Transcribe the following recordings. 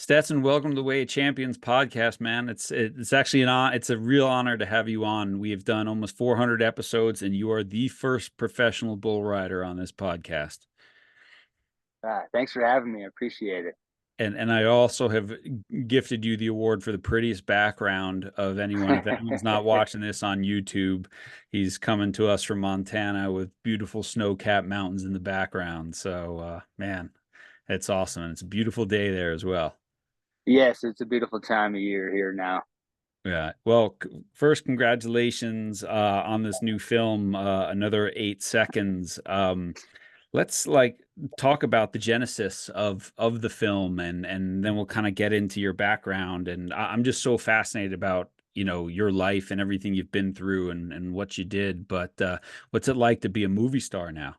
Stetson, welcome to the Way of Champions podcast, man. It's actually it's a real honor to have you on. We have done almost 400 episodes, and you are the first professional bull rider on this podcast. Thanks for having me. I appreciate it. And I also have gifted you the award for the prettiest background of anyone. If anyone's not watching this on YouTube, he's coming to us from Montana with beautiful snow-capped mountains in the background. So, man, it's awesome, and it's a beautiful day there as well. Yes, it's a beautiful time of year here now. Yeah. Well, first, congratulations on this new film, Another 8 Seconds. Let's talk about the genesis of the film, and then we'll kind of get into your background. And I'm just so fascinated about your life and everything you've been through and what you did. But what's it like to be a movie star now?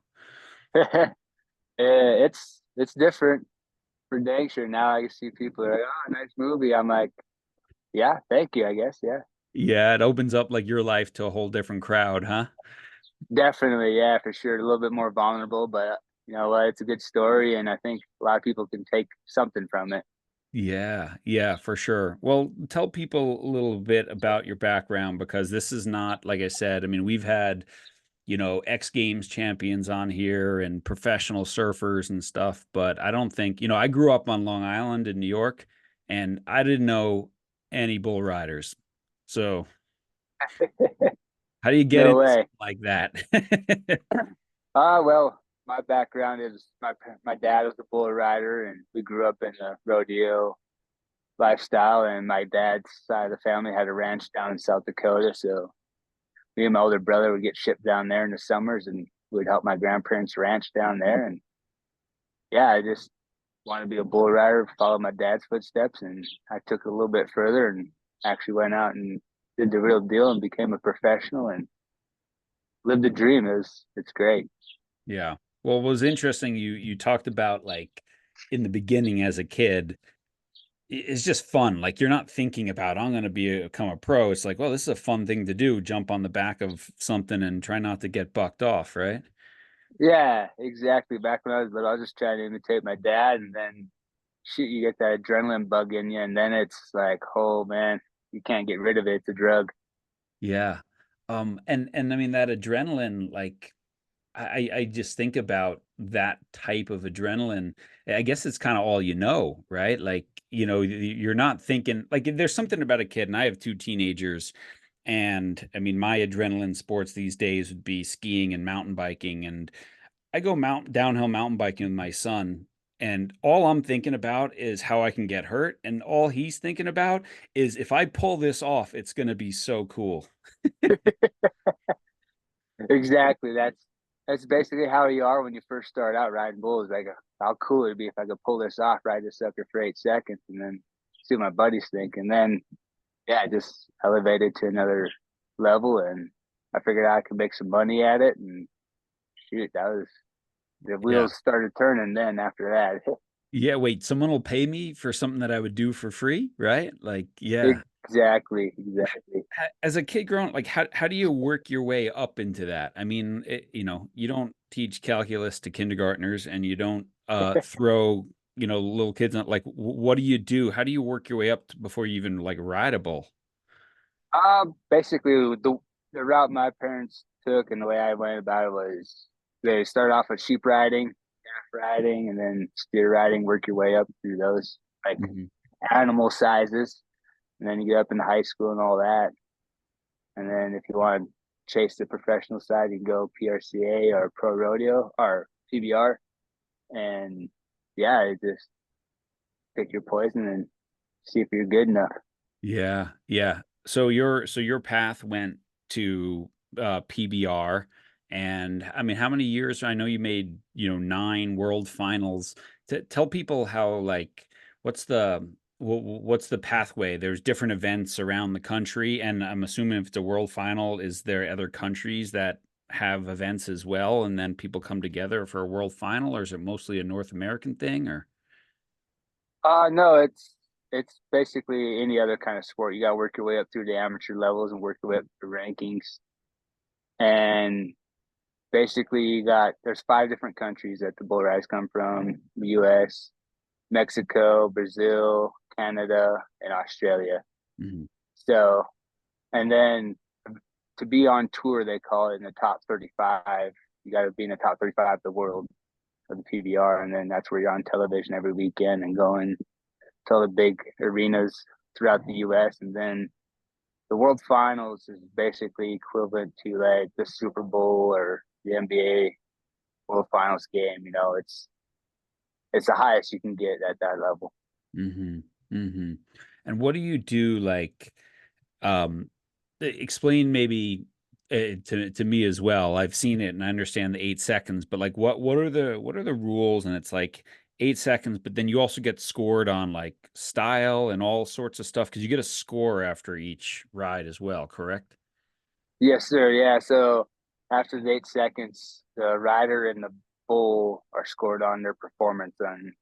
It's different for dang sure. Now I see people are like, "Oh, nice movie." I'm like, "Yeah, thank you." I guess, yeah, Yeah, it opens up like your life to a whole different crowd, huh? definitely, yeah, for sure. A little bit more vulnerable, but you know what? It's a good story, and I think a lot of people can take something from it. Yeah, yeah, for sure. Well, tell people a little bit about your background because this is not, like I said, I mean, we've had, X Games champions on here and professional surfers and stuff, but I don't think, I grew up on Long Island in New York and I didn't know any bull riders. So, how do you get No into something way. like that? Well, my background is my dad was a bull rider, and we grew up in a rodeo lifestyle. And my dad's side of the family had a ranch down in South Dakota, so me and my older brother would get shipped down there in the summers, and we'd help my grandparents ranch down there. And yeah, I just wanted to be a bull rider, follow my dad's footsteps, and I took it a little bit further and actually went out and did the real deal and became a professional and lived the dream. It's great. Yeah. Well, it was interesting you talked about like in the beginning as a kid it's just fun. Like you're not thinking about I'm going to become a pro. It's like, well, this is a fun thing to do. Jump on the back of something and try not to get bucked off, right? Yeah, exactly. Back when I was little, I was just trying to imitate my dad, and then shoot, you get that adrenaline bug in you, and then it's like, oh man, you can't get rid of it. It's a drug. Yeah. And I mean that adrenaline, like I just think about that type of adrenaline. I guess it's kind of all you know, right? Like, you're not thinking like there's something about a kid, and I have two teenagers. And I mean, my adrenaline sports these days would be skiing and mountain biking. And I go downhill mountain biking with my son, and all I'm thinking about is how I can get hurt, and all he's thinking about is if I pull this off, it's going to be so cool. Exactly. That's basically how you are when you first start out riding bulls. Like, how cool it'd be if I could pull this off, ride this sucker for 8 seconds, and then see what my buddies think. And then, yeah, I just elevated to another level, and I figured I could make some money at it. And shoot, that was the Yeah. wheels started turning. Then after that, Yeah, wait, someone will pay me for something that I would do for free, right? Like, yeah. exactly, exactly. As a kid growing, like how do you work your way up into that? I mean, you don't teach calculus to kindergartners and you don't throw, little kids on like what do you do? How do you work your way up before you even like ride a bull? Basically, the route my parents took and the way I went about it was they start off with sheep riding, calf riding, and then steer riding. Work your way up through those like Mhm. animal sizes, and then you get up into high school and all that. And then if you want to chase the professional side, you can go PRCA or Pro Rodeo or PBR. And yeah, just pick your poison and see if you're good enough. Yeah, yeah. So your path went to PBR, and I mean, how many years? I know you made, 9 world finals. Tell people how like what's the pathway? There's different events around the country, and I'm assuming if it's a world final, is there other countries that have events as well, and then people come together for a world final, or is it mostly a North American thing, or? No, it's basically any other kind of sport. You got to work your way up through the amateur levels and work your way up the rankings. And basically, you got there's 5 different countries that the bull rides come from: the U.S., Mexico, Brazil, Canada, and Australia. Mhm. So, and then to be on tour, they call it in the top 35. You got to be in the top 35 of the world of the PBR, and then that's where you're on television every weekend and going to all the big arenas throughout the U.S. And then the World Finals is basically equivalent to like the Super Bowl or the NBA World Finals game. You know, it's the highest you can get at that level. Mhm. Mhm. And what do you do, like, explain maybe, to me as well. I've seen it and I understand the 8 seconds, but, like, what are the rules? And it's, like, 8 seconds, but then you also get scored on, like, style and all sorts of stuff because you get a score after each ride as well, correct? Yes, sir. Yeah. So after the 8 seconds, the rider and the bull are scored on their performance, and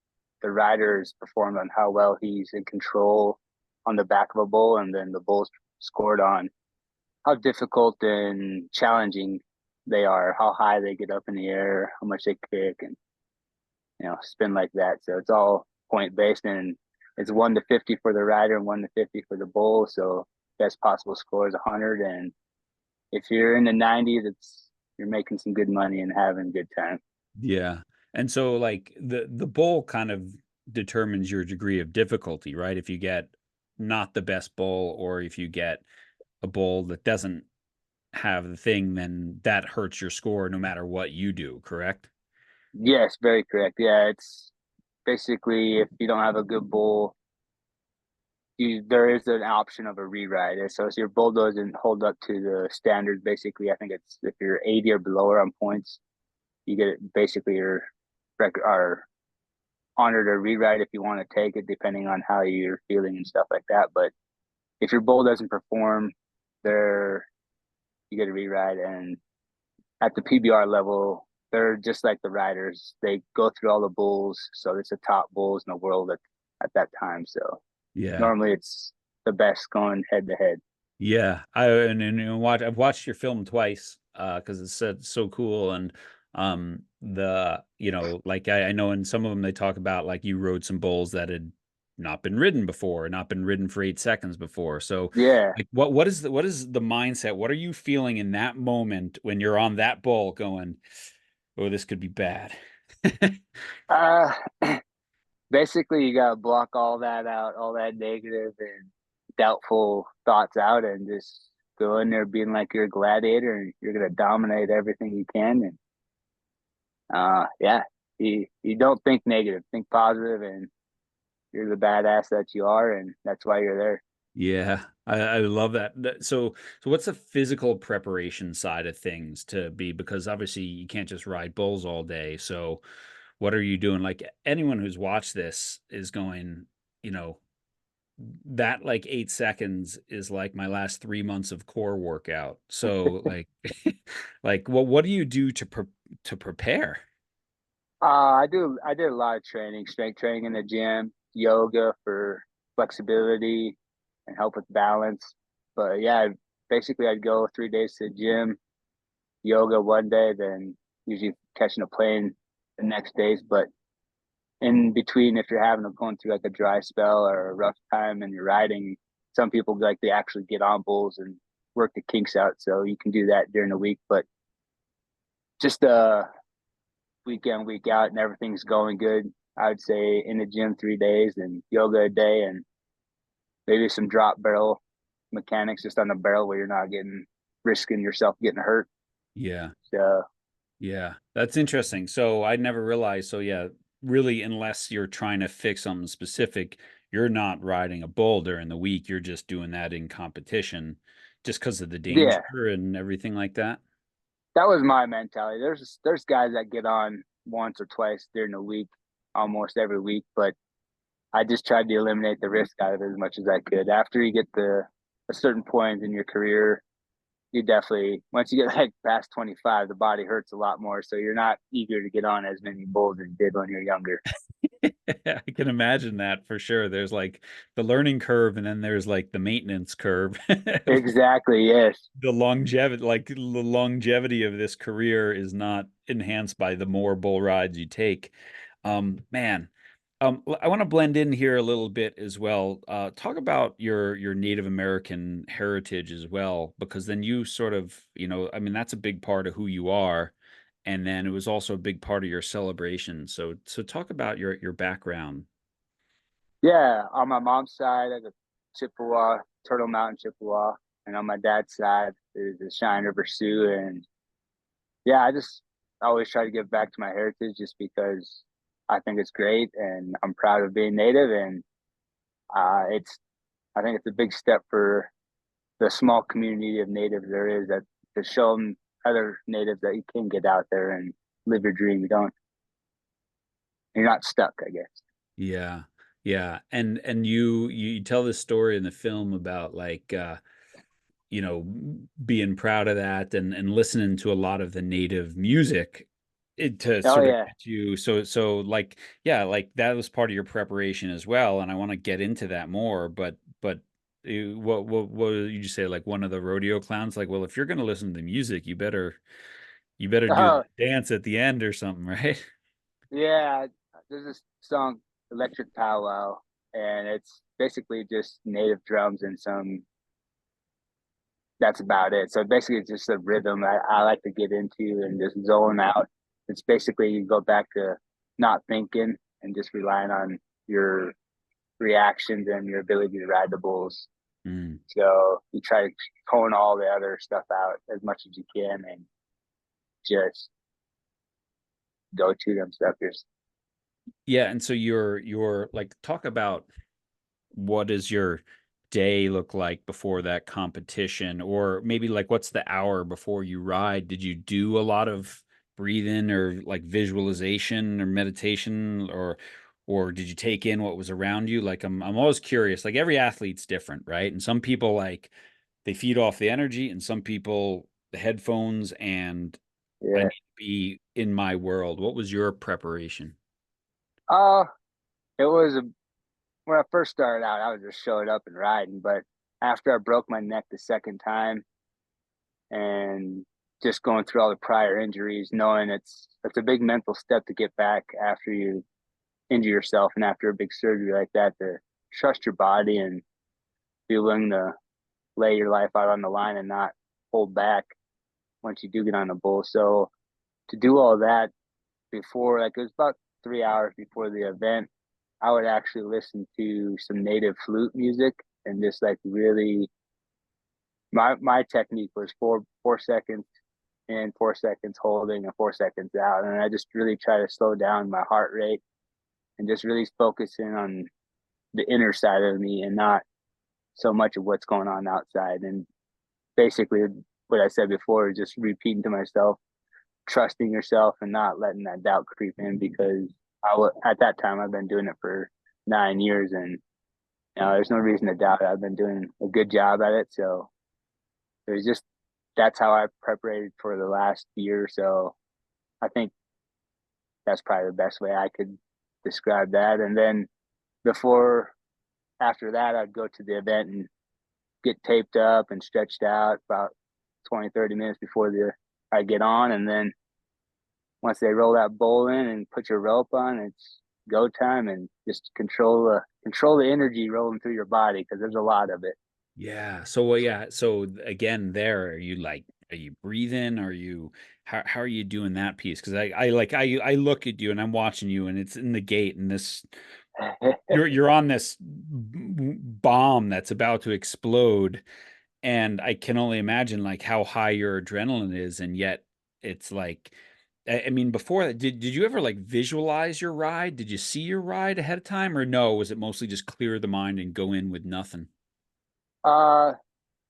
the rider is performed on how well he's in control on the back of a bull, and then the bull's scored on how difficult and challenging they are, how high they get up in the air, how much they kick, and spin like that. So it's all point based, and it's 1 to 50 for the rider and 1 to 50 for the bull. So best possible score is 100, and if you're in the 90s, it's you're making some good money and having a good time. Yeah. And so, like, the bowl kind of determines your degree of difficulty, right? If you get not the best bowl or if you get a bowl that doesn't have the thing, then that hurts your score no matter what you do, correct? Yes, very correct. Yeah, it's basically if you don't have a good bull, there is an option of a rewrite. So if your bull doesn't hold up to the standards, basically, I think it's if you're 80 or below on points, you get basically your record are honored a rewrite if you want to take it, depending on how you're feeling and stuff like that. But if your bull doesn't perform, there you get a rewrite. And at the PBR level, they're just like the riders. They go through all the bulls, so it's the top bulls in the world at that time. So Yeah. normally it's the best going head to head. Yeah. I've watched your film twice, because it's so cool. And like, I know in some of them they talk about, like, you rode some bulls that had not been ridden before, not been ridden for 8 seconds before. So, Yeah. like, what is the mindset? What are you feeling in that moment when you're on that bull going, "Oh, this could be bad." Uh, basically, you got to block all that out, all that negative and doubtful thoughts out, and just go in there being like you're a gladiator and you're going to dominate everything you can. And yeah, you don't think negative, think positive, and you're the badass that you are, and that's why you're there. Yeah, I love that. So what's the physical preparation side of things to be, because obviously you can't just ride bulls all day. So what are you doing? Like, anyone who's watched this is going, you know, that, like, 8 seconds is like my last 3 months of core workout. So, like, like, what do you do to prepare? I did a lot of training, strength training in the gym, yoga for flexibility and help with balance. But yeah, basically I'd go 3 days to the gym, yoga one day, then usually catching a plane the next days. But in between, if you're having going through like a dry spell or a rough time and you're riding, some people like they actually get on bulls and work the kinks out. So you can do that during the week. But just week in, week out, and everything's going good. I would say in the gym 3 days and yoga a day, and maybe some drop barrel mechanics just on the barrel where you're not getting risking yourself getting hurt. Yeah. So Yeah, that's interesting. So I never realized. So yeah, really, unless you're trying to fix something specific, you're not riding a bull during the week. You're just doing that in competition, just because of the danger yeah, and everything like that. that was my mentality. There's guys that get on once or twice during the week, almost every week, but I just tried to eliminate the risk out of it as much as I could. After you get to a certain point in your career, you definitely once you get like past 25, the body hurts a lot more, so you're not eager to get on as many bulls as you did when you're younger. I can imagine that for sure. There's, like, the learning curve, and then there's, like, the maintenance curve. Exactly, yes. The longevity of this career is not enhanced by the more bull rides you take. Man, I want to blend in here a little bit as well. Talk about your Native American heritage as well, because then you sort of, I mean, that's a big part of who you are, and then it was also a big part of your celebration. So talk about your background. Yeah, on my mom's side, I got Chippewa, Turtle Mountain Chippewa, and on my dad's side is the Cheyenne River Sioux. And yeah, I just always try to give back to my heritage just because I think it's great and I'm proud of being Native. And it's I think it's a big step for the small community of natives there is, that to show them other natives that you can get out there and live your dream. You're not stuck, I guess. Yeah. Yeah. And you tell this story in the film about like being proud of that and listening to a lot of the native music to Oh sort of yeah. get you so like yeah, like that was part of your preparation as well, and I want to get into that more, but what did you just say, like one of the rodeo clowns like, well, if you're going to listen to the music, you better do Oh the dance at the end or something, right? yeah. There's this song, Electric Powwow, and it's basically just native drums and some. That's about it. So basically, it's just a rhythm I like to get into and just zone out. It's basically you go back to not thinking and just relying on your reactions and your ability to ride the bulls. Mm. So you try to tone all the other stuff out as much as you can and just go to them suckers. Yeah, and so you're like, talk about what does your day look like before that competition, or maybe like what's the hour before you ride? Did you do a lot of breathing or like visualization or meditation, or did you take in what was around you? Like I'm always curious. Like every athlete's different, right? And some people like they feed off the energy, and some people the headphones, and I need Yeah. to be in my world. What was your preparation? Uh, it was when I first started out, I was just showing up and riding. But after I broke my neck the second time and just going through all the prior injuries, knowing it's a big mental step to get back after you injure yourself and after a big surgery like that, to trust your body and be willing to lay your life out on the line and not hold back once you do get on the bull. So to do all that before, like it was about 3 hours before the event, I would actually listen to some native flute music and just like really my technique was 4 seconds in, 4 seconds holding, and 4 seconds out. And I just really try to slow down my heart rate and just really focus in on the inner side of me and not so much of what's going on outside. And basically what I said before is just repeating to myself, trusting yourself and not letting that doubt creep in, because at that time I've been doing it for 9 years and there's no reason to doubt it. I've been doing a good job at it. So there's just that's how I prepared for the last year. So I think that's probably the best way I could describe that. And then before after that, I'd go to the event and get taped up and stretched out about 20, 30 minutes before I get on. And then once they roll that bowl in and put your rope on, it's go time, and just control the energy rolling through your body because there's a lot of it. Yeah. So well, yeah. So again, there are you like, are you breathing? Are you how are you doing that piece? Because I look at you and I'm watching you, and it's in the gate, and this you're on this bomb that's about to explode, and I can only imagine like how high your adrenaline is, and yet it's like, I mean, before that, did you ever like visualize your ride? Did you see your ride ahead of time, or no? Was it mostly just clear the mind and go in with nothing? uh,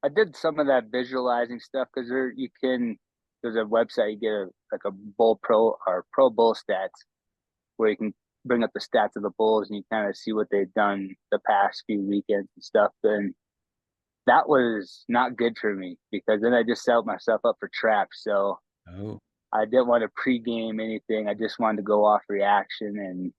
I did some of that visualizing stuff because there's a website you get like a bull pro or pro bull stats where you can bring up the stats of the bulls and you kind of see what they've done the past few weekends and stuff. And that was not good for me because then I just set myself up for traps. So Oh. I didn't want to pregame anything. I just wanted to go off reaction and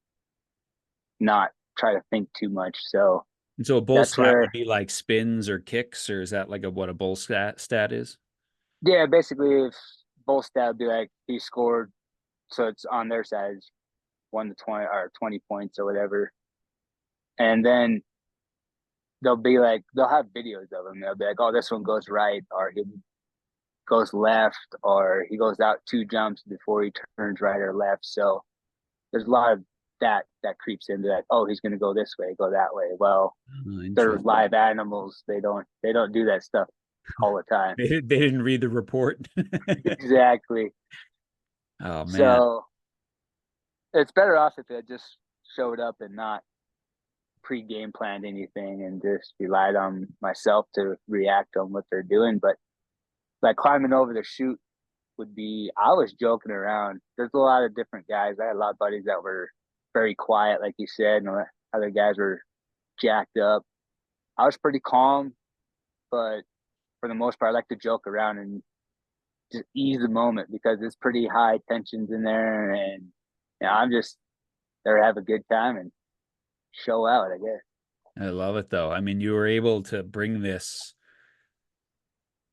not try to think too much. So And so a bull that's stat where, would be like spins or kicks, or is that like what a bull stat is? yeah, basically if bull stat would be like he scored, so it's on their side 1 to 20 or 20 points or whatever. And then they'll have videos of him. They'll be like, oh, this one goes right, or he goes left, or he goes out 2 jumps before he turns right or left. So there's a lot of that creeps into that. Oh, he's going to go this way, go that way. Well, Oh, they're interesting. live animals. They don't do that stuff all the time. They didn't read the report. Exactly. Oh man. So it's better off if it just showed up and not pre-game planned anything and just relied on myself to react on what they're doing. But like climbing over the chute would be, I was joking around. There's a lot of different guys. I had a lot of buddies that were very quiet, like you said, and other guys were jacked up. I was pretty calm, but for the most part, I like to joke around and just ease the moment because it's pretty high tensions in there, and I'm just there to have a good time and show out, I guess. I love it though. I mean, you were able to bring this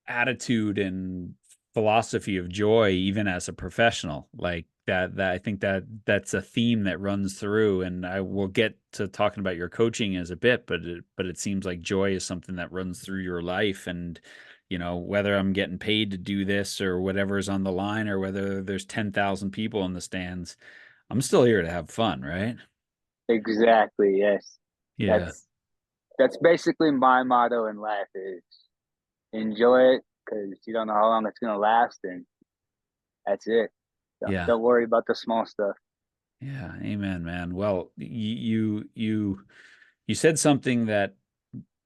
attitude and philosophy of joy even as a professional. Like that I think that's a theme that runs through, and I will get to talking about your coaching as a bit, but it seems like joy is something that runs through your life. And whether I'm getting paid to do this or whatever is on the line, or whether there's 10,000 people in the stands, I'm still here to have fun, right? Exactly. Yes. Yeah. That's that's basically my motto in life is enjoy it because you don't know how long it's gonna last, and that's it. So Yeah. don't worry about the small stuff. Yeah, amen, man. Well, you said something that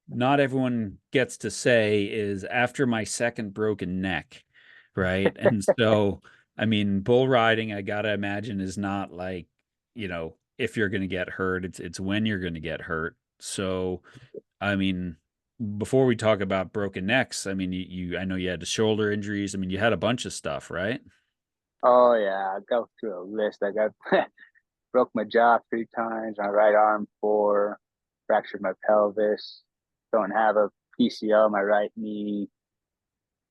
not everyone gets to say is after my second broken neck, right? And so, I mean, bull riding, I gotta imagine, is not like, if you're gonna get hurt, it's when you're gonna get hurt. So, I mean, before we talk about broken necks, I mean, I know you had the shoulder injuries. I mean, you had a bunch of stuff, right? Oh yeah, I go through a list. I got broke my jaw 3 times, my right arm 4, fractured my pelvis, don't have a PCL, my right knee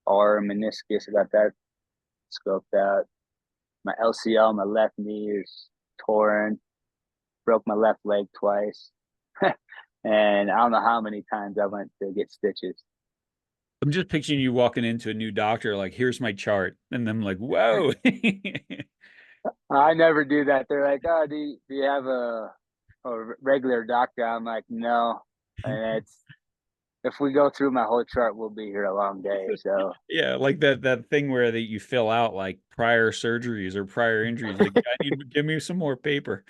or meniscus. I got that scoped out. My LCL, my left knee is torn. Broke my left leg twice. And I don't know how many times I went to get stitches. I'm just picturing you walking into a new doctor, like, here's my chart. And I'm like, whoa. I never do that. They're like, oh, do you have a regular doctor? I'm like, no. And it's if we go through my whole chart, we'll be here a long day. So Yeah, like that thing where that you fill out like prior surgeries or prior injuries. Like, I need give me some more paper.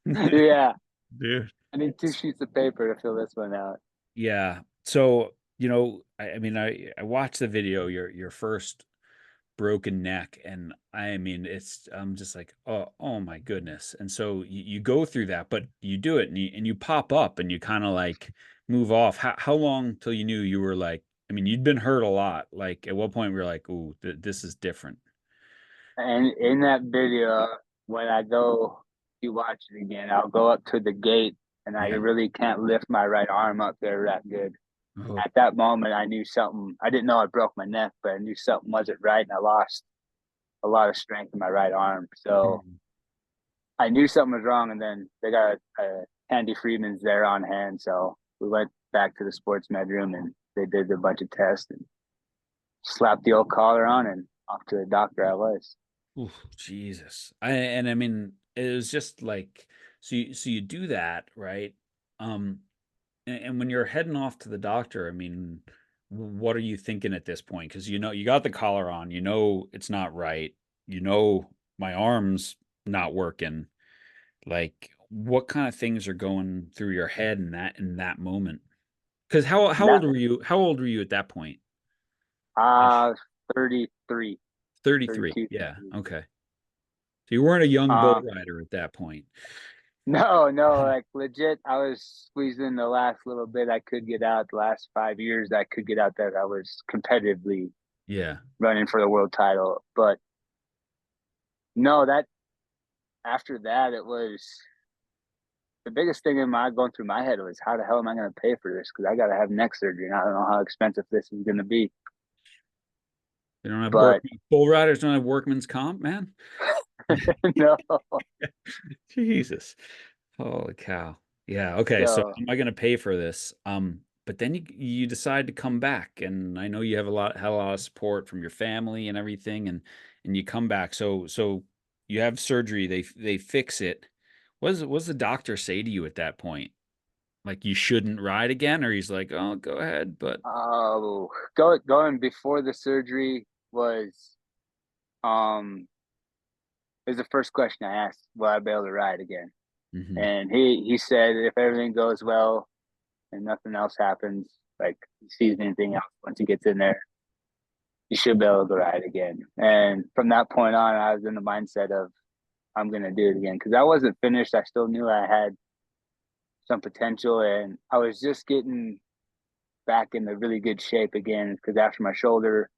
yeah, Dude. I need 2 sheets of paper to fill this one out. Yeah. So, I mean, I watched the video, your first broken neck, and I mean, I'm just like, oh my goodness. And so you go through that, but you do it, and you pop up, and you kind of like move off. How long till you knew you were like, I mean, you'd been hurt a lot. Like, at what point we were like, ooh, this is different. And in that video, when I go to watch it again, I'll go up to the gate and I Yeah. really can't lift my right arm up there that good. Oh. At that moment, I knew something. I didn't know I broke my neck, but I knew something wasn't right, and I lost a lot of strength in my right arm. So Mm. I knew something was wrong, and then they got Andy Freeman's there on hand. So we went back to the sports med room and they did a bunch of tests and slapped the old collar on and off to the doctor I was. Ooh, Jesus. I mean, it was just like, so you do that, right? Um, and when you're heading off to the doctor, I mean, what are you thinking at this point? Because you got the collar on, it's not right, my arm's not working. Like, what kind of things are going through your head in that moment? Because how That old were you? How old were you at that point? Ish. uh 33, 33. 32, Yeah. 33. Okay. So you weren't a young bull Um rider at that point. no, like legit, I was squeezing the last little bit I could get out. The last 5 years I could get out that I was competitively Yeah. running for the world title. But no, that after that it was the biggest thing in my going through my head was how the hell am I going to pay for this? Because I got to have neck surgery, and I don't know how expensive this is going to be. They don't have But bull riders don't have workman's comp, man. No. Jesus. Holy cow. Yeah, okay, so So, am I gonna pay for this? But then you decide to come back, and I know you have had a lot of support from your family and everything, and you come back. So you have surgery, they fix it. What does the doctor say to you at that point? Like you shouldn't ride again, or he's like, "Oh, go ahead," but going before the surgery um was the first question I asked, will I be able to ride again? mhm. And he said if everything goes well and nothing else happens, like he sees anything else once he gets in there, you should be able to ride again. And from that point on, I was in the mindset of I'm gonna do it again because I wasn't finished. I still knew I had some potential, and I was just getting back into really good shape again because after my shoulder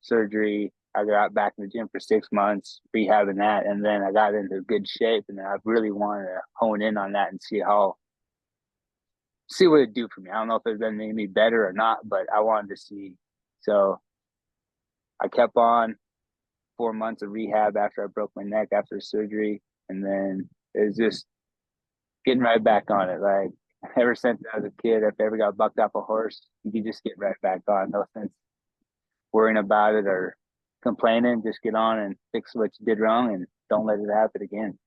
surgery, I got back in the gym for 6 months, rehabbing that, and then I got into good shape, and then I really wanted to hone in on that and see what it'd do for me. I don't know if it's been making me better or not, but I wanted to see. So I kept on 4 months of rehab after I broke my neck after the surgery, and then it was just getting right back on it. Like ever since I was a kid, if I ever got bucked off a horse, you could just get right back on. No sense worrying about it or complaining. Just get on and fix what you did wrong, and don't let it happen again.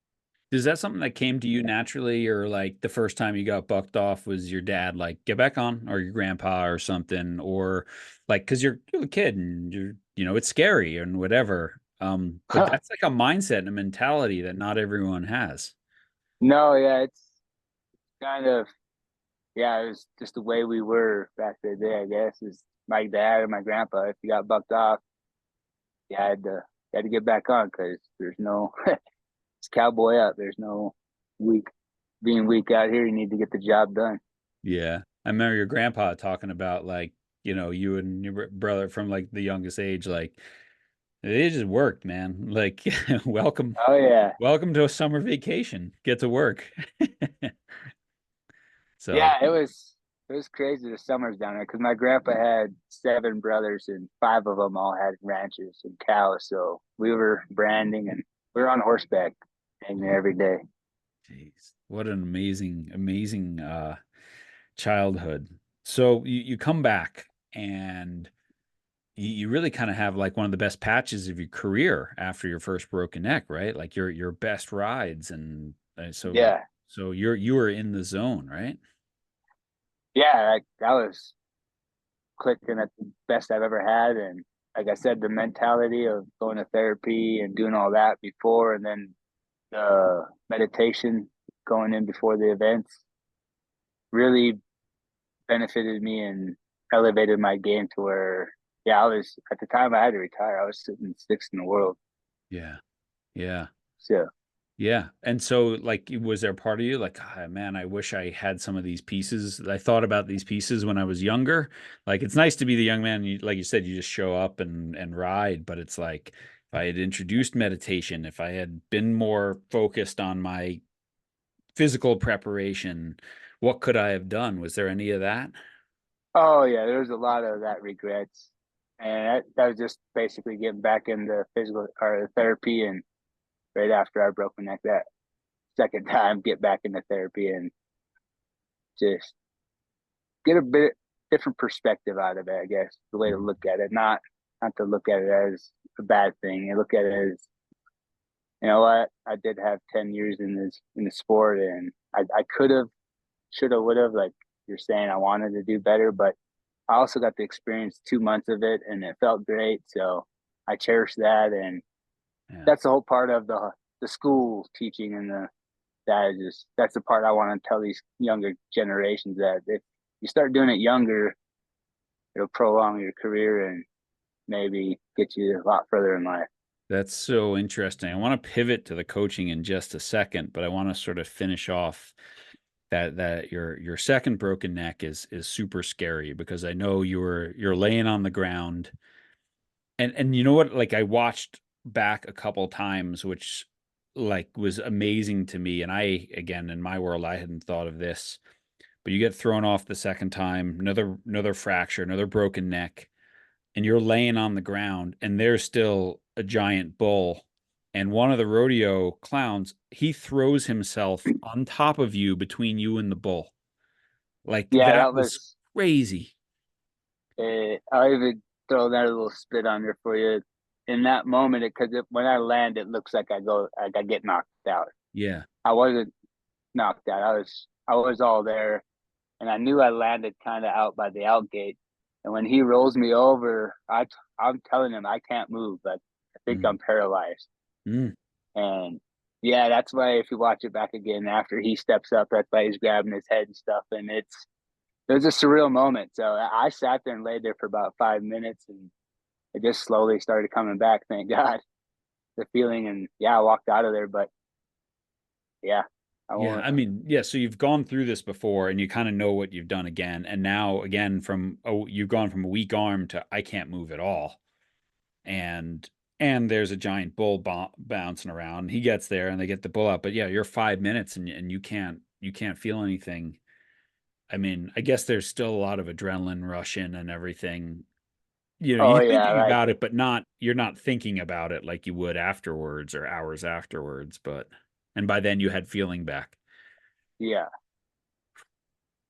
Is that something that came to you naturally, or like the first time you got bucked off was your dad like get back on, or your grandpa or something, or like because you're a kid and it's scary and whatever. But that's like a mindset and a mentality that not everyone has. No, yeah, it's kind of yeah, it was just the way we were back in the day, I guess. Is my dad and my grandpa. If you got bucked off, you had to get back on because there's no it's cowboy up. There's no weak being weak out here. You need to get the job done. Yeah, I remember your grandpa talking about like you and your brother from like the youngest age, like it just worked, man. Like welcome, Oh yeah, welcome to a summer vacation. Get to work. So yeah. It was crazy the summers down there because my grandpa had 7 brothers and 5 of them all had ranches and cows. So we were branding and we were on horseback hanging every day. jeez, what an amazing childhood. So you come back and you really kind of have like one of the best patches of your career after your first broken neck, right? Like your best rides and Yeah, so you were in the zone, right? yeah. Like I was clicking at the best I've ever had, and like I said, the mentality of going to therapy and doing all that before, and then the meditation going in before the events really benefited me and elevated my game to where, yeah, I was at the time I had to retire. I was sitting sixth in the world. Yeah. Yeah. So, Yeah. And so like was there a part of you like, "Ah, man, I wish I had some of these pieces. I thought about these pieces when I was younger." Like it's nice to be the young man, like you said, you just show up and ride, but it's like if I had introduced meditation, if I had been more focused on my physical preparation, what could I have done? Was there any of that? oh yeah, there was a lot of that regrets, and that was just basically getting back into physical or therapy, and right after I broke my neck, that second time, get back into therapy and just get a bit different perspective out of it. I guess the way to Mhm. look at it, not to look at it as a bad thing. You look at it as, you know what, I did have 10 years in the sport, and I could have, should have, would have. Like you're saying, I wanted to do better, but I also got to experience 2 months of it, and it felt great. So I cherish that, and Yeah. that's the whole part of the school teaching and the that is just that's the part I want to tell these younger generations that if you start doing it younger, it'll prolong your career and maybe get you a lot further in life. That's so interesting. I want to pivot to the coaching in just a second, but I want to sort of finish off that your second broken neck is super scary because I know you're laying on the ground and you know what, like I watched back a couple times, which like was amazing to me, and I again in my world I hadn't thought of this, but you get thrown off the second time, another fracture, another broken neck, and you're laying on the ground and there's still a giant bull and one of the rodeo clowns, he throws himself on top of you between you and the bull. Like Yeah, that that was was. crazy. I'll even throw that little spit on there for you. In that moment, because when I land, it looks like I get knocked out. Yeah. I wasn't knocked out. I was all there, and I knew I landed kind of out by the out gate. And when he rolls me over, I'm telling him I can't move. Like I think Mm. I'm paralyzed. Mm. And yeah, that's why if you watch it back again after he steps up, that's why he's grabbing his head and stuff. And it was a surreal moment. So I sat there and laid there for about 5 minutes, and it just slowly started coming back. Thank God, the feeling. And yeah, I walked out of there. But yeah, I Yeah, won't. I mean, yeah, so you've gone through this before and you kind of know what you've done again. And now again from oh, you've gone from a weak arm to I can't move at all. And there's a giant bull bouncing around. He gets there and they get the bull out. But yeah, you're 5 minutes and you can't feel anything. I mean, I guess there's still a lot of adrenaline rushing and everything. You know, Oh you're yeah, thinking like about it, but you're not thinking about it like you would afterwards or hours afterwards. But and by then you had feeling back. yeah,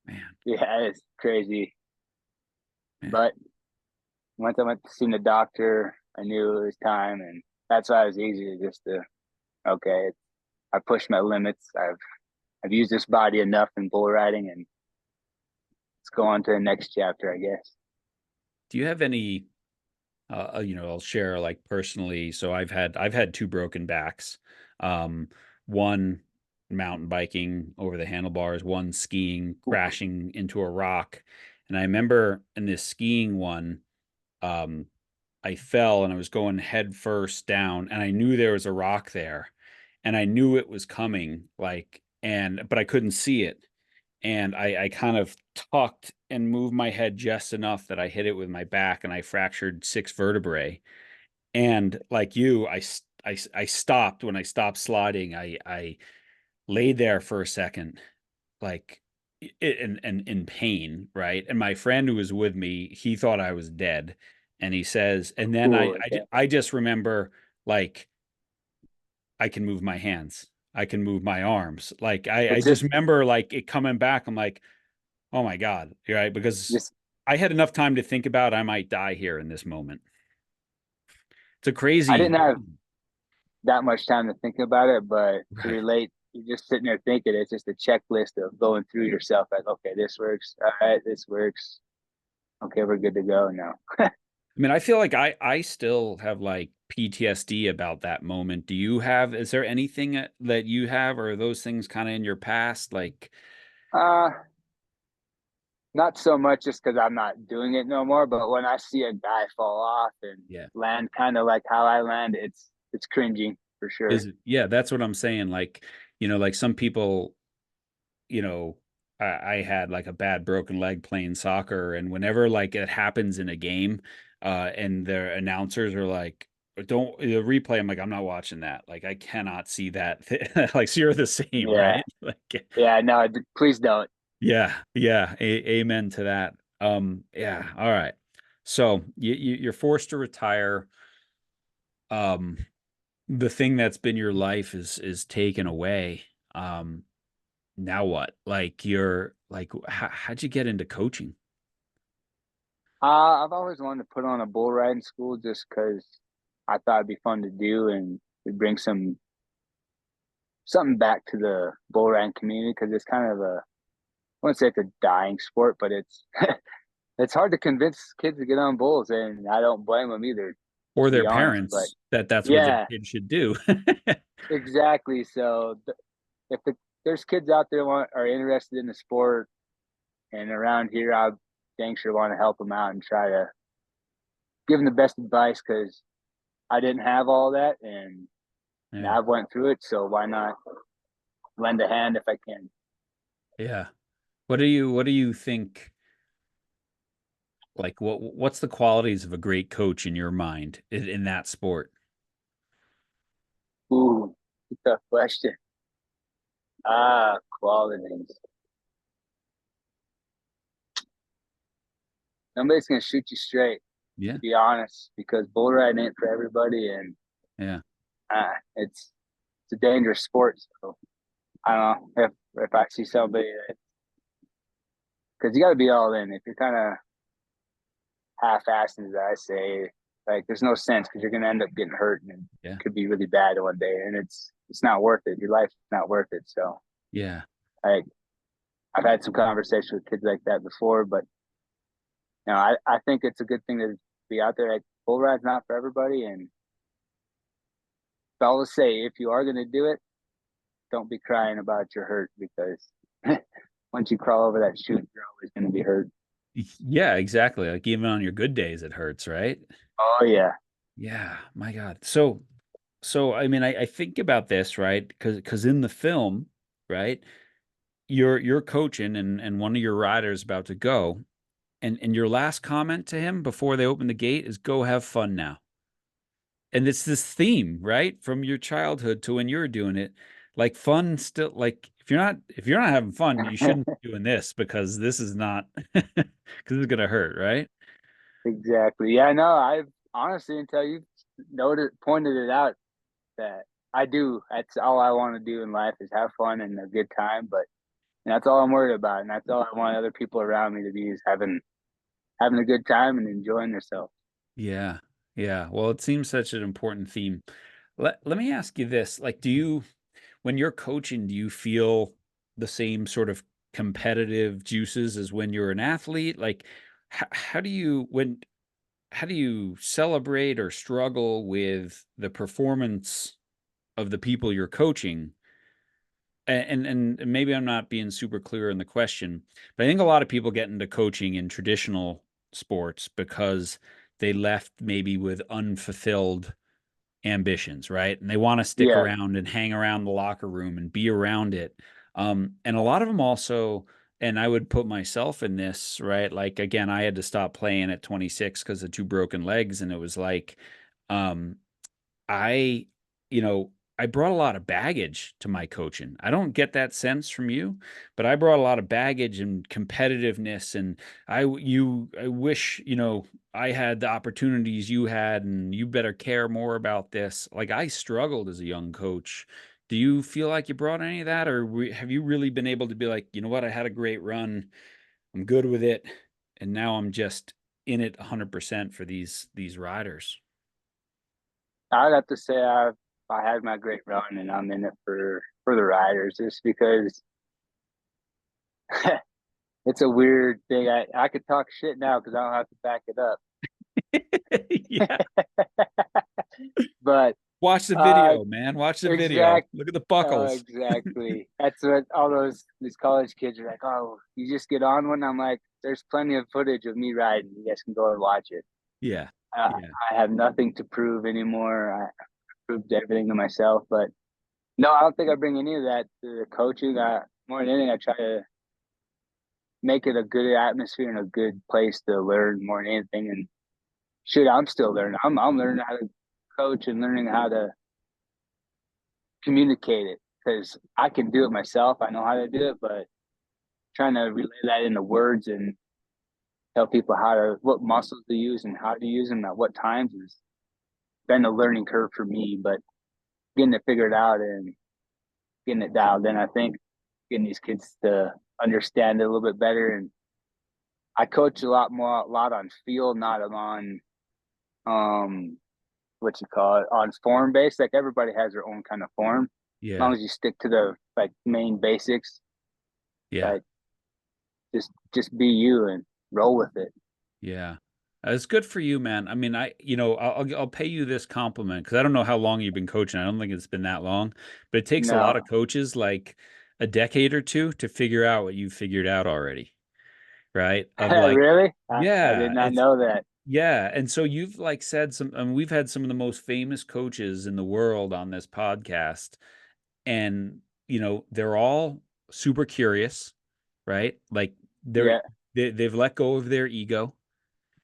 Man, yeah, it's crazy. man. But once I went to see the doctor, I knew it was time, and that's why it was easy to just to okay. I pushed my limits. I've used this body enough in bull riding, and let's go on to the next chapter, I guess. Do you have any I'll share like personally. So I've had two broken backs. One mountain biking over the handlebars, one skiing, crashing into a rock. And I remember in this skiing one, um, I fell and I was going head first down, and I knew there was a rock there, and I knew it was coming, like, and but I couldn't see it. And I kind of tucked and moved my head just enough that I hit it with my back, and I fractured six vertebrae. And like you, I stopped when I stopped sliding. I laid there for a second, like in pain, right? And my friend who was with me, he thought I was dead, and he says, and then Ooh, okay. I just remember like I can move my hands, I can move my arms, like I It's just just remember like it coming back. I'm like, oh my God, right? Because just I had enough time to think about I might die here in this moment. It's a I crazy. didn't have that much time to think about it, but to Right. relate, you're just sitting there thinking. It's just a checklist of going through yourself. Like, okay, this works. All right, this works. Okay, we're good to go now. I mean, I feel like I still have like PTSD about that moment. Do you have, is there anything that you have, or are those things kind of in your past? Like, Uh, Not so much just because I'm not doing it no more, but when I see a guy fall off and yeah, land kind of like how I land, it's cringy for is sure. it, yeah, that's what I'm saying. Like, like some people, you know, I had like a bad broken leg playing soccer, and whenever like it happens in a game, and the announcers are like, "Don't the replay." I'm like, I'm not watching that. Like, I cannot see that. Like, so you're the same, Yeah, right? Like, yeah. No, please don't. yeah, yeah. Amen to that. Yeah. All right. So you're forced to retire. Um, the thing that's been your life is taken away. Um, Now what? Like you're like how'd you get into coaching? I've always wanted to put on a bull riding school just because I thought it'd be fun to do and it'd bring something back to the bull riding community because it's kind of I wouldn't say it's a dying sport, but it's it's hard to convince kids to get on bulls, and I don't blame them either, Or to their be honest. But parents that that's what their yeah, kids should do. exactly. So if there's kids out there are interested in the sport and around here, I dang sure want to help them out and try to give them the best advice because I didn't have all that, and Yeah. now I've went through it. So why not lend a hand if I can? Yeah. What do you think, like what's the qualities of a great coach in your mind in that sport? Ooh, tough question. Qualities. Nobody's gonna shoot you straight, to Yeah. be honest, because bull riding ain't for everybody, and Yeah. It's a dangerous sport. So I don't know if I see somebody that, because you got to be all in. If you're kind of half-assed, as I say, like there's no sense because you're going to end up getting hurt and it Yeah. could be really bad one day, and it's not worth it. Your life's not worth it. So Yeah. I I've had some conversations with kids like that before, but I think it's a good thing to be out there. Like bull ride's not for everybody, and I'll say if you are going to do it, don't be crying about your hurt because once you crawl over that chute, you're always going to be hurt. Yeah, exactly. Like even on your good days, it hurts, right? Oh yeah, Yeah, my God. So I mean, I think about this, right? Because in the film, right, you're coaching and one of your riders about to go, and your last comment to him before they open the gate is go have fun now. And it's this theme, right? From your childhood to when you're doing it. Like fun still like if you're not having fun, you shouldn't be doing this because this is not because it's gonna hurt, right? exactly. Yeah, no, I've honestly until you pointed it out that I do. That's all I want to do in life is have fun and a good time. But and that's all I'm worried about, and that's all I want other people around me to be is having a good time and enjoying themselves. Yeah. Yeah. Well, it seems such an important theme. Let me ask you this. Like, when you're coaching, do you feel the same sort of competitive juices as when you're an athlete? Like, how do you how do you celebrate or struggle with the performance of the people you're coaching? And maybe I'm not being super clear in the question, but I think a lot of people get into coaching in traditional sports because they left maybe with unfulfilled ambitions, right? And they want to stick Yeah, around and hang around the locker room and be around it. And a lot of them also, and I would put myself in this, right? Like again, I had to stop playing at 26 because of two broken legs, and it was like, um, I, I brought a lot of baggage to my coaching. I don't get that sense from you, but I brought a lot of baggage and competitiveness, and I wish, I had the opportunities you had, and you better care more about this. Like I struggled as a young coach. Do you feel like you brought any of that, or have you really been able to be like, you know what, I had a great run, I'm good with it, and now I'm just in it 100% for these riders? I'd have to say I had my great run and I'm in it for the riders just because it's a weird thing. I could talk shit now because I don't have to back it up. Yeah. But Watch the uh video, man. Watch the video. exact Look at the buckles. exactly. That's what all these college kids are like, oh, you just get on one. I'm like, there's plenty of footage of me riding. You guys can go and watch it. Yeah. Uh, Yeah. I have nothing to prove anymore. I proved everything to myself, but no, I don't think I bring any of that to the coaching. More than anything, I try to make it a good atmosphere and a good place to learn more than anything. And shit, I'm still learning. I'm learning how to coach and learning how to communicate it because I can do it myself. I know how to do it, but trying to relay that into words and tell people what muscles to use and how to use them at what times has been a learning curve for me. But getting it figured out and getting it dialed in, I think getting these kids to understand it a little bit better. And I coach a lot on feel, not on um what you call it on form based. Like everybody has their own kind of form. As Yeah. long as you stick to the like main basics, Yeah. like just be you and roll with it. Yeah. It's good for you, man. I mean, I'll pay you this compliment because I don't know how long you've been coaching. I don't think it's been that long, but it takes a lot of No, coaches like a decade or two to figure out what you've figured out already, right? Of like, really, I did yeah, not it's know that. yeah, and so you've like said some, I mean, we've had some of the most famous coaches in the world on this podcast, and they're all super curious, right? Like they're Yeah, they've let go of their ego,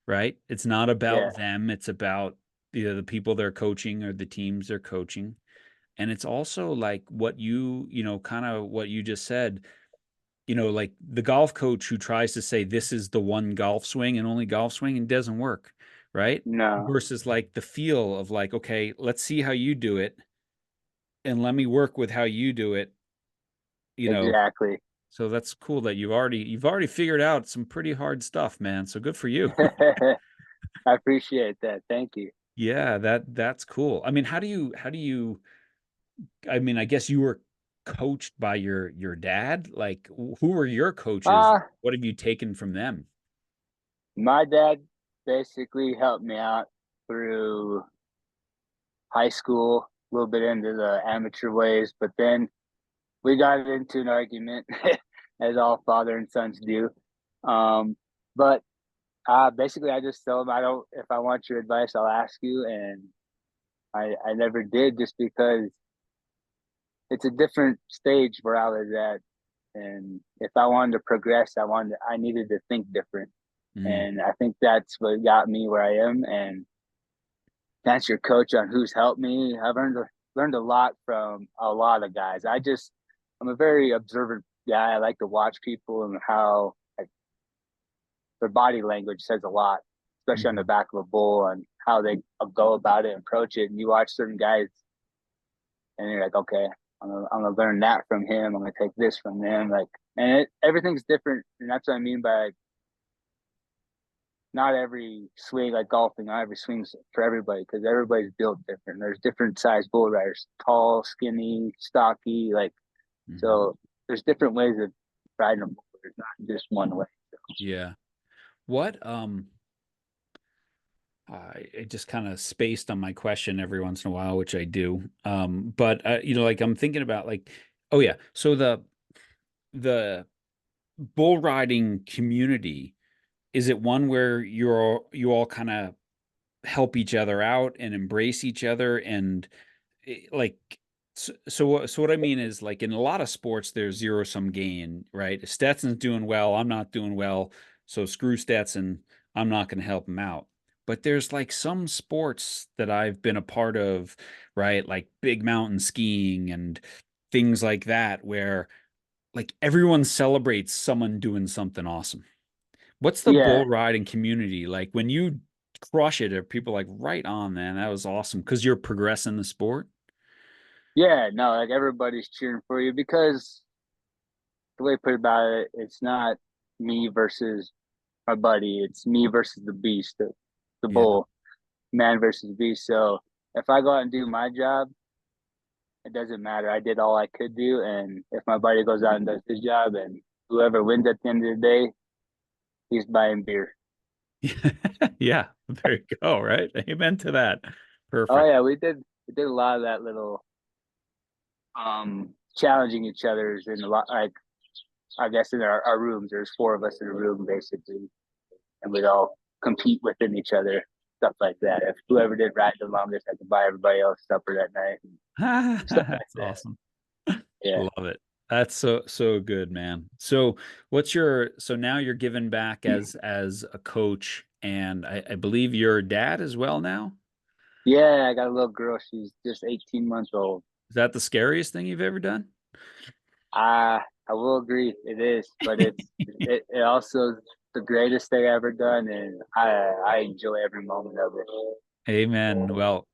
right? It's not about yeah, them, it's about the people they're coaching or the teams they're coaching. And it's also like what kind of what you just said, like the golf coach who tries to say this is the one golf swing and only golf swing and doesn't work, right? no, Versus like the feel of like, okay, let's see how you do it. and let me work with how you do it, you know. Exactly. So that's cool that you've already figured out some pretty hard stuff, man. So good for you. I appreciate that. Thank you. Yeah, that's cool. I mean, how do you I mean, I guess you were coached by your dad. Like, who were your coaches? Uh, What have you taken from them? my dad basically helped me out through high school, a little bit into the amateur ways, but then we got into an argument, as all father and sons do. But basically, I just told him, I don't. If I want your advice, I'll ask you, and I never did, just because it's a different stage where I was at, and if I wanted to progress, I needed to think different, Mm, and I think that's what got me where I am. And that's your coach on who's helped me. I've learned a lot from a lot of guys. I'm a very observant guy. I like to watch people and how, like, their body language says a lot, especially on the mhm. back of a bull, and how they go about it and approach it. And you watch certain guys, and you're like, okay, I'm gonna learn that from him. I'm gonna take this from them. Like, and everything's different, and that's what I mean by, like, not every swing, like golfing, not every swing's for everybody, because everybody's built different. There's different size bull riders, tall, skinny, stocky, like, Mhm. so there's different ways of riding a bull. There's not just one way. Yeah. What I just kind of spaced on my question every once in a while, which I do. But like I'm thinking about like, oh yeah, so the bull riding community, is it one where you all kind of help each other out and embrace each other and like so what I mean is like in a lot of sports there's zero sum gain, right? If Stetson's doing well, I'm not doing well, so screw Stetson, I'm not going to help him out. But there's like some sports that I've been a part of, right? Like big mountain skiing and things like that where like everyone celebrates someone doing something awesome. What's the Yeah, bull riding community like when you crush it? Are people like right on, man? That was awesome because you're progressing the sport. yeah, no, like everybody's cheering for you, because the way I put it about it, it's not me versus my buddy. It's me versus the beast, the Yeah. bull, man versus beast. So if I go out and do my job, it doesn't matter. I did all I could do, and if my buddy goes out and does his job, and whoever wins at the end of the day, he's buying beer. Yeah, there you go, right? Amen to that. Oh Perfect. yeah, we did a lot of that little challenging each other's, in a lot, like, I guess in our rooms. There's four of us in a room basically, and we'd all compete within each other, stuff like that. If whoever did ride the longest, I could buy everybody else supper that night, and stuff like That's that. awesome. Yeah, Love it. That's so good, man. So so now you're giving back as a coach and I believe your dad as well now? yeah. I got a little girl. She's just 18 months old. Is that the scariest thing you've ever done? I will agree, it is, but it also is the greatest thing I ever done, and I enjoy every moment of it. Amen. Well,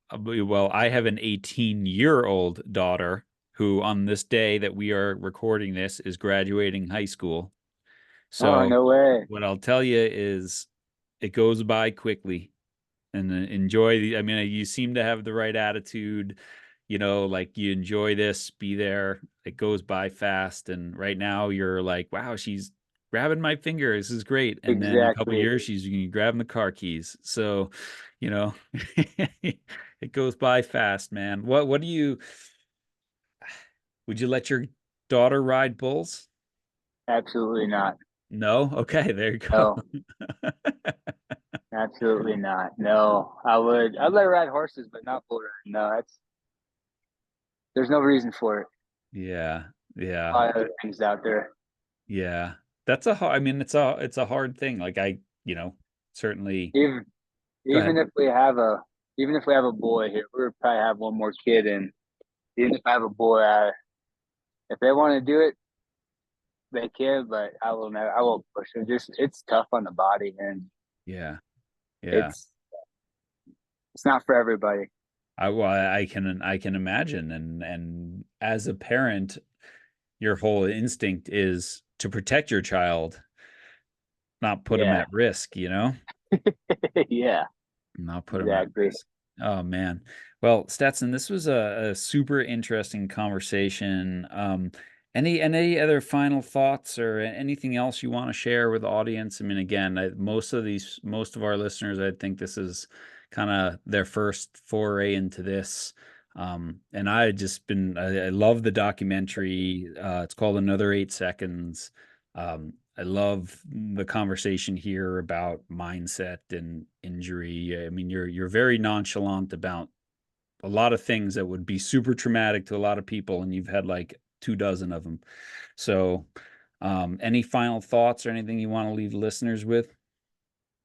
I have an 18-year-old daughter who on this day that we are recording this is graduating high school. Oh, So no way. what I'll tell you is it goes by quickly and enjoy I mean, you seem to have the right attitude, like you enjoy this, be there. It goes by fast. And right now you're like, wow, she's grabbing my finger. This is great. And then in a couple of Exactly. years, she's gonna be grabbing the car keys. So, you know, it goes by fast, man. What do you, would you let your daughter ride bulls? Absolutely not. No? Okay, there you go. No, absolutely not. No, I'd let her ride horses, but not bull riding. No, there's no reason for it. Yeah, yeah. A lot of other things out there. Yeah. That's a hard, I mean, it's a hard thing. Like certainly Even go ahead. even if we have a even if we have a boy here, we'll probably have one more kid, and even if I have a boy, if they want to do it, they can. But I will never. I won't push them. Just, it's tough on the body, and Yeah. Yeah. it's it's not for everybody. I can imagine, and as a parent, your whole instinct is to protect your child, not put him Yeah. at risk, you know? Yeah, Not put him at exactly. risk. Oh man. Well, Stetson, this was a super interesting conversation. Any other final thoughts or anything else you want to share with the audience? I mean, again, most of our listeners, I think this is kind of their first foray into this. And I had just been, I love the documentary. It's called Another 8 Seconds. I love the conversation here about mindset and injury. I mean, you're very nonchalant about a lot of things that would be super traumatic to a lot of people, and you've had like 2 dozen of them. So, any final thoughts or anything you want to leave listeners with?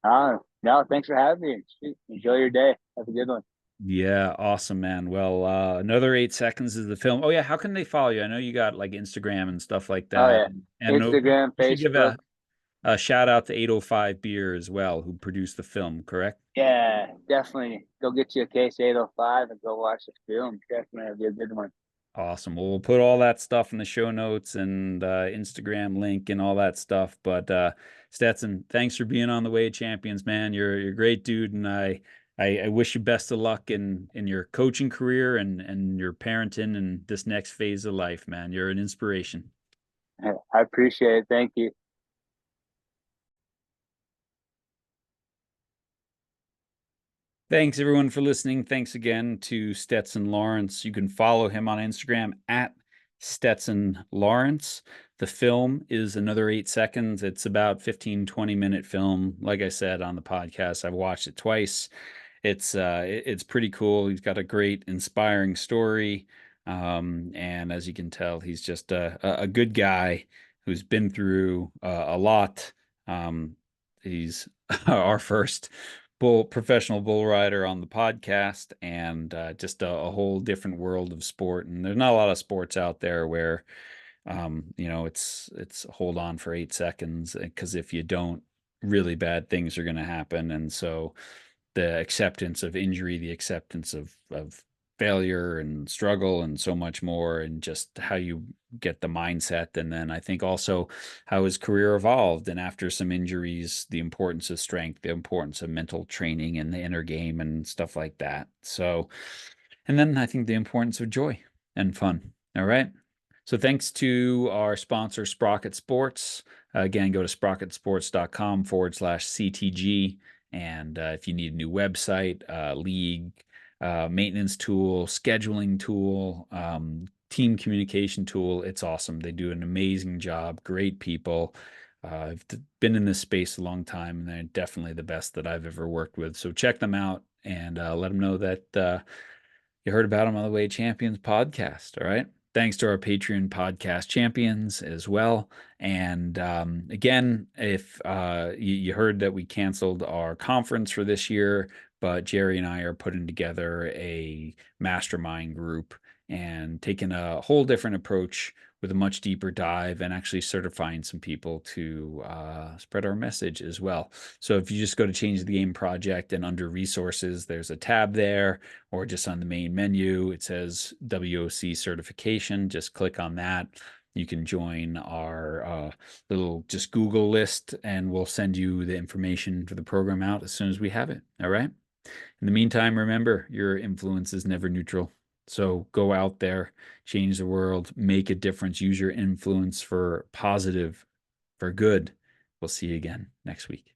No, thanks for having me. Enjoy your day. Have a good one. Yeah, awesome, man. Well, Another 8 Seconds is the film. Oh yeah, how can they follow you? I know you got like Instagram and stuff like Oh that, yeah, and no, Instagram, you should give Facebook. a shout out to 805 Beer as well, who produced the film, correct? Yeah, definitely. Go get you a case 805 and go watch the film. Definitely have be a good one. Awesome. Well, we'll put all that stuff in the show notes and Instagram link and all that stuff. But Stetson, thanks for being on the Way of Champions, man. You're a great dude, and I wish you best of luck in your coaching career and your parenting and this next phase of life, man. You're an inspiration. I appreciate it. Thank you. Thanks everyone for listening. Thanks again to Stetson Lawrence. You can follow him on Instagram at Stetson Lawrence. The film is Another 8 Seconds. It's about 15-20 minute film. Like I said on the podcast, I've watched it twice. It's pretty cool. He's got a great, inspiring story. And as you can tell, he's just a good guy who's been through a lot. He's our first professional bull rider on the podcast, and just a whole different world of sport. And there's not a lot of sports out there where it's hold on for 8 seconds, because if you don't, really bad things are going to happen. And so the acceptance of injury, the acceptance of failure and struggle and so much more, and just how you get the mindset. And then I think also how his career evolved. And after some injuries, the importance of strength, the importance of mental training and the inner game and stuff like that. So, and then I think the importance of joy and fun. All right. So thanks to our sponsor, Sprocket Sports. Again, go to sprocketsports.com/CTG. And if you need a new website, league, maintenance tool, scheduling tool, team communication tool, it's awesome. They do an amazing job. Great people. I've been in this space a long time, and they're definitely the best that I've ever worked with. So check them out and let them know that you heard about them on the Way Champions podcast. All right. Thanks to our Patreon podcast champions as well. And again, if you heard that we canceled our conference for this year, but Jerry and I are putting together a mastermind group and taking a whole different approach with a much deeper dive, and actually certifying some people to spread our message as well. So if you just go to Change the Game Project, and under resources, there's a tab there, or just on the main menu, it says WOC certification. Just click on that. You can join our little just Google list, and we'll send you the information for the program out as soon as we have it. All right. In the meantime, remember, your influence is never neutral. So go out there, change the world, make a difference, use your influence for positive, for good. We'll see you again next week.